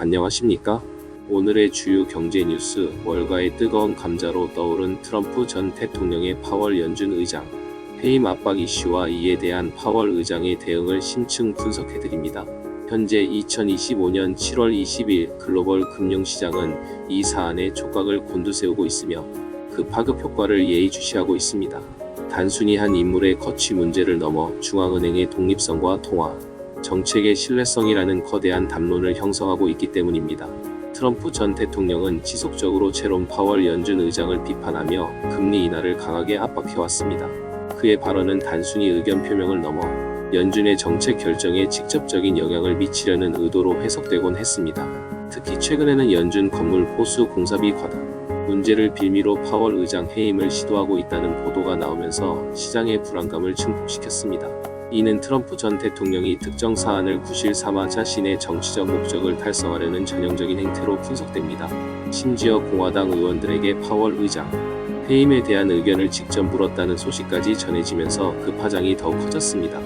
안녕하십니까? 오늘의 주요 경제 뉴스, 월가의 뜨거운 감자로 떠오른 트럼프 전 대통령의 파월 연준 의장, 해임 압박 이슈와 이에 대한 파월 의장의 대응을 심층 분석해드립니다. 현재 2025년 7월 20일 글로벌 금융시장은 이 사안의 촉각을 곤두세우고 있으며 그 파급 효과를 예의주시하고 있습니다. 단순히 한 인물의 거취 문제를 넘어 중앙은행의 독립성과 통화, 정책의 신뢰성이라는 거대한 담론을 형성하고 있기 때문입니다. 트럼프 전 대통령은 지속적으로 제롬 파월 연준 의장을 비판하며 금리 인하를 강하게 압박해왔습니다. 그의 발언은 단순히 의견 표명을 넘어 연준의 정책 결정에 직접적인 영향을 미치려는 의도로 해석되곤 했습니다. 특히 최근에는 연준 건물 보수 공사비 과다 문제를 빌미로 파월 의장 해임을 시도하고 있다는 보도가 나오면서 시장의 불안감을 증폭시켰습니다. 이는 트럼프 전 대통령이 특정 사안을 구실 삼아 자신의 정치적 목적을 달성하려는 전형적인 행태로 분석됩니다. 심지어 공화당 의원들에게 파월 의장 해임에 대한 의견을 직접 물었다는 소식까지 전해지면서 그 파장이 더욱 커졌습니다.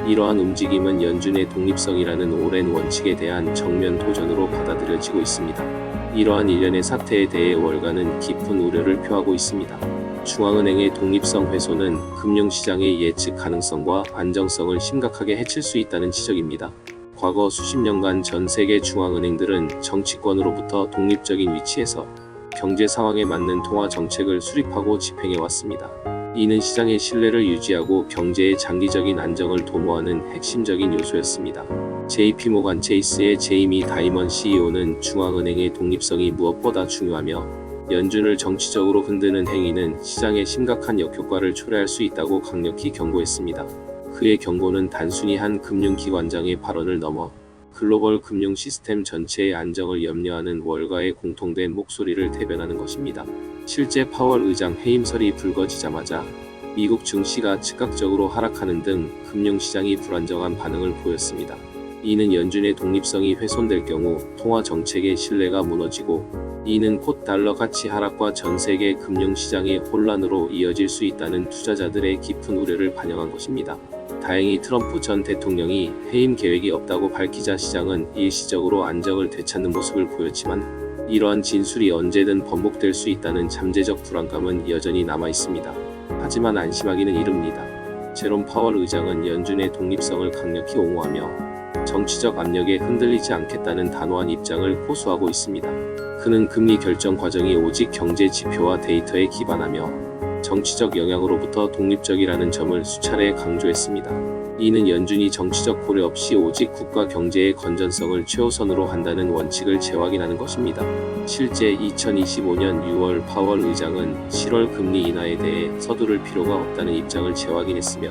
이러한 움직임은 연준의 독립성이라는 오랜 원칙에 대한 정면 도전으로 받아들여지고 있습니다. 이러한 일련의 사태에 대해 월가는 깊은 우려를 표하고 있습니다. 중앙은행의 독립성 훼손은 금융시장의 예측 가능성과 안정성을 심각하게 해칠 수 있다는 지적입니다. 과거 수십 년간 전 세계 중앙은행들은 정치권으로부터 독립적인 위치에서 경제 상황에 맞는 통화 정책을 수립하고 집행해왔습니다. 이는 시장의 신뢰를 유지하고 경제의 장기적인 안정을 도모하는 핵심적인 요소였습니다. JP모간 체이스의 제이미 다이먼 CEO는 중앙은행의 독립성이 무엇보다 중요하며 연준을 정치적으로 흔드는 행위는 시장에 심각한 역효과를 초래할 수 있다고 강력히 경고했습니다. 그의 경고는 단순히 한 금융기관장의 발언을 넘어 글로벌 금융 시스템 전체의 안정을 염려하는 월가의 공통된 목소리를 대변하는 것입니다. 실제 파월 의장 해임설이 불거지자마자 미국 증시가 즉각적으로 하락하는 등 금융시장이 불안정한 반응을 보였습니다. 이는 연준의 독립성이 훼손될 경우 통화 정책의 신뢰가 무너지고 이는 곧 달러 가치 하락과 전 세계 금융시장의 혼란으로 이어질 수 있다는 투자자들의 깊은 우려를 반영한 것입니다. 다행히 트럼프 전 대통령이 해임 계획이 없다고 밝히자 시장은 일시적으로 안정을 되찾는 모습을 보였지만 이러한 진술이 언제든 번복될 수 있다는 잠재적 불안감은 여전히 남아 있습니다. 하지만 안심하기는 이릅니다. 제롬 파월 의장은 연준의 독립성을 강력히 옹호하며 정치적 압력에 흔들리지 않겠다는 단호한 입장을 호소하고 있습니다. 그는 금리 결정 과정이 오직 경제 지표와 데이터에 기반하며 정치적 영향으로부터 독립적이라는 점을 수차례 강조했습니다. 이는 연준이 정치적 고려 없이 오직 국가 경제의 건전성을 최우선으로 한다는 원칙을 재확인하는 것입니다. 실제 2025년 6월 파월 의장은 7월 금리 인하에 대해 서두를 필요가 없다는 입장을 재확인했으며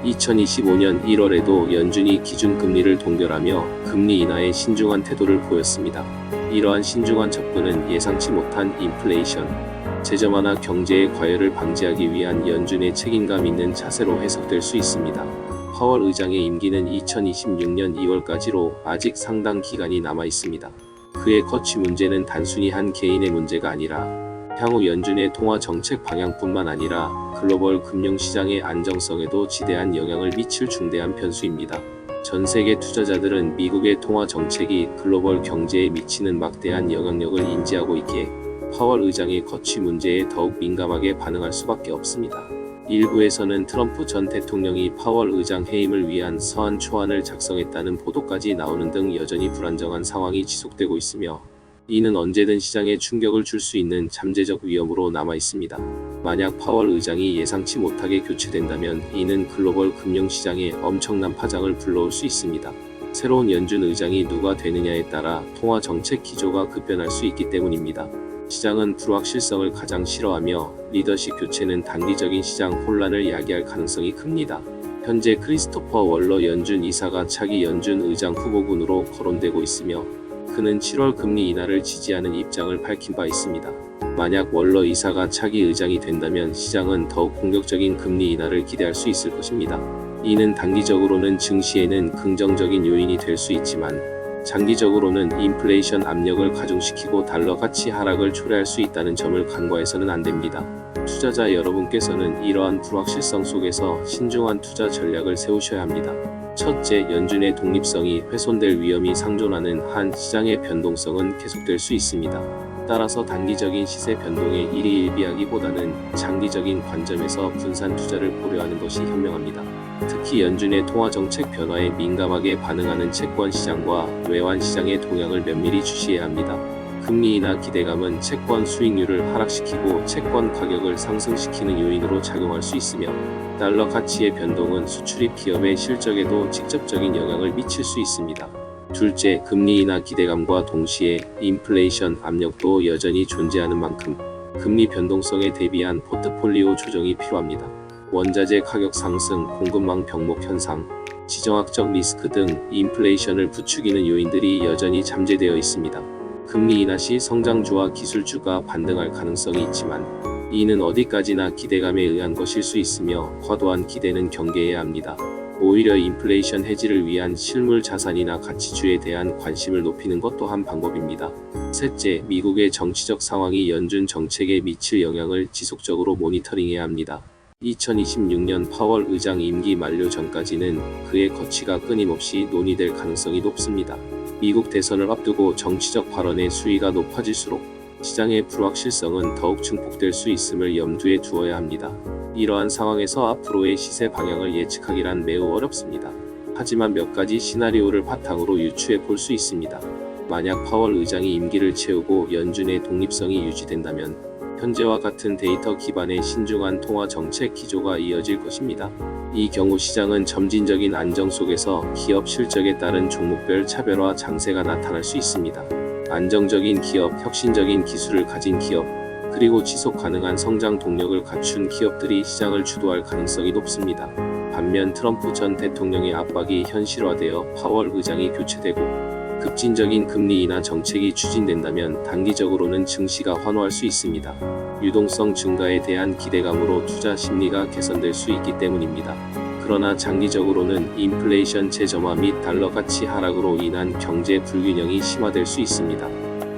2025년 1월에도 연준이 기준금리를 동결하며 금리 인하에 신중한 태도를 보였습니다. 이러한 신중한 접근은 예상치 못한 인플레이션, 재정 완화 경제의 과열을 방지하기 위한 연준의 책임감 있는 자세로 해석될 수 있습니다. 파월 의장의 임기는 2026년 2월까지로 아직 상당 기간이 남아 있습니다. 그의 거취 문제는 단순히 한 개인의 문제가 아니라 향후 연준의 통화 정책 방향뿐만 아니라 글로벌 금융시장의 안정성에도 지대한 영향을 미칠 중대한 변수입니다. 전 세계 투자자들은 미국의 통화 정책이 글로벌 경제에 미치는 막대한 영향력을 인지하고 있기에 파월 의장의 거취 문제에 더욱 민감하게 반응할 수밖에 없습니다. 일부에서는 트럼프 전 대통령이 파월 의장 해임을 위한 서한 초안을 작성했다는 보도까지 나오는 등 여전히 불안정한 상황이 지속되고 있으며 이는 언제든 시장에 충격을 줄 수 있는 잠재적 위험으로 남아 있습니다. 만약 파월 의장이 예상치 못하게 교체된다면 이는 글로벌 금융시장에 엄청난 파장을 불러올 수 있습니다. 새로운 연준 의장이 누가 되느냐에 따라 통화 정책 기조가 급변할 수 있기 때문입니다. 시장은 불확실성을 가장 싫어하며 리더십 교체는 단기적인 시장 혼란을 야기할 가능성이 큽니다. 현재 크리스토퍼 월러 연준 이사가 차기 연준 의장 후보군으로 거론되고 있으며 그는 7월 금리 인하를 지지하는 입장을 밝힌 바 있습니다. 만약 월러 이사가 차기 의장이 된다면 시장은 더욱 공격적인 금리 인하를 기대할 수 있을 것입니다. 이는 단기적으로는 증시에는 긍정적인 요인이 될 수 있지만 장기적으로는 인플레이션 압력을 가중시키고 달러 가치 하락을 초래할 수 있다는 점을 간과해서는 안 됩니다. 투자자 여러분께서는 이러한 불확실성 속에서 신중한 투자 전략을 세우셔야 합니다. 첫째, 연준의 독립성이 훼손될 위험이 상존하는 한 시장의 변동성은 계속될 수 있습니다. 따라서 단기적인 시세 변동에 일희일비하기보다는 장기적인 관점에서 분산 투자를 고려하는 것이 현명합니다. 특히 연준의 통화 정책 변화에 민감하게 반응하는 채권 시장과 외환 시장의 동향을 면밀히 주시해야 합니다. 금리 인하 기대감은 채권 수익률을 하락시키고 채권 가격을 상승시키는 요인으로 작용할 수 있으며, 달러 가치의 변동은 수출입 기업의 실적에도 직접적인 영향을 미칠 수 있습니다. 둘째, 금리 인하 기대감과 동시에 인플레이션 압력도 여전히 존재하는 만큼 금리 변동성에 대비한 포트폴리오 조정이 필요합니다. 원자재 가격 상승, 공급망 병목 현상, 지정학적 리스크 등 인플레이션을 부추기는 요인들이 여전히 잠재되어 있습니다. 금리 인하 시 성장주와 기술주가 반등할 가능성이 있지만, 이는 어디까지나 기대감에 의한 것일 수 있으며 과도한 기대는 경계해야 합니다. 오히려 인플레이션 해지를 위한 실물 자산이나 가치주에 대한 관심을 높이는 것 또한 방법입니다. 셋째, 미국의 정치적 상황이 연준 정책에 미칠 영향을 지속적으로 모니터링해야 합니다. 2026년 파월 의장 임기 만료 전까지는 그의 거취가 끊임없이 논의될 가능성이 높습니다. 미국 대선을 앞두고 정치적 발언의 수위가 높아질수록 시장의 불확실성은 더욱 증폭될 수 있음을 염두에 두어야 합니다. 이러한 상황에서 앞으로의 시세 방향을 예측하기란 매우 어렵습니다. 하지만 몇 가지 시나리오를 바탕으로 유추해 볼 수 있습니다. 만약 파월 의장이 임기를 채우고 연준의 독립성이 유지된다면 현재와 같은 데이터 기반의 신중한 통화 정책 기조가 이어질 것입니다. 이 경우 시장은 점진적인 안정 속에서 기업 실적에 따른 종목별 차별화 장세가 나타날 수 있습니다. 안정적인 기업, 혁신적인 기술을 가진 기업, 그리고 지속 가능한 성장 동력을 갖춘 기업들이 시장을 주도할 가능성이 높습니다. 반면 트럼프 전 대통령의 압박이 현실화되어 파월 의장이 교체되고 급진적인 금리 인하 정책이 추진된다면 단기적으로는 증시가 환호할 수 있습니다. 유동성 증가에 대한 기대감으로 투자 심리가 개선될 수 있기 때문입니다. 그러나 장기적으로는 인플레이션 재점화 및 달러 가치 하락으로 인한 경제 불균형이 심화될 수 있습니다.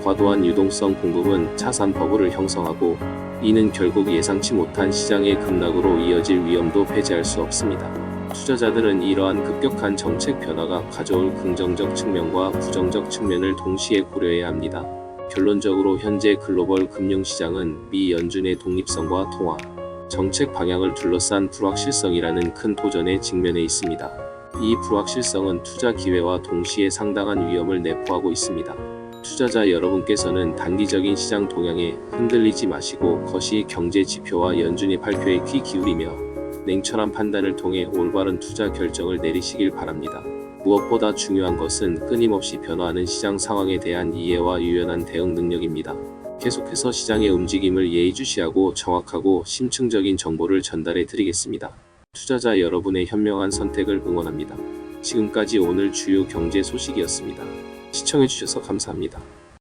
과도한 유동성 공급은 자산 버블을 형성하고, 이는 결국 예상치 못한 시장의 급락으로 이어질 위험도 배제할 수 없습니다. 투자자들은 이러한 급격한 정책 변화가 가져올 긍정적 측면과 부정적 측면을 동시에 고려해야 합니다. 결론적으로 현재 글로벌 금융시장은 미 연준의 독립성과 통화 정책 방향을 둘러싼 불확실성이라는 큰 도전에 직면해 있습니다. 이 불확실성은 투자 기회와 동시에 상당한 위험을 내포하고 있습니다. 투자자 여러분께서는 단기적인 시장 동향에 흔들리지 마시고 거시 경제 지표와 연준의 발표에 귀 기울이며 냉철한 판단을 통해 올바른 투자 결정을 내리시길 바랍니다. 무엇보다 중요한 것은 끊임없이 변화하는 시장 상황에 대한 이해와 유연한 대응 능력입니다. 계속해서 시장의 움직임을 예의주시하고 정확하고 심층적인 정보를 전달해 드리겠습니다. 투자자 여러분의 현명한 선택을 응원합니다. 지금까지 오늘 주요 경제 소식이었습니다. 시청해주셔서 감사합니다.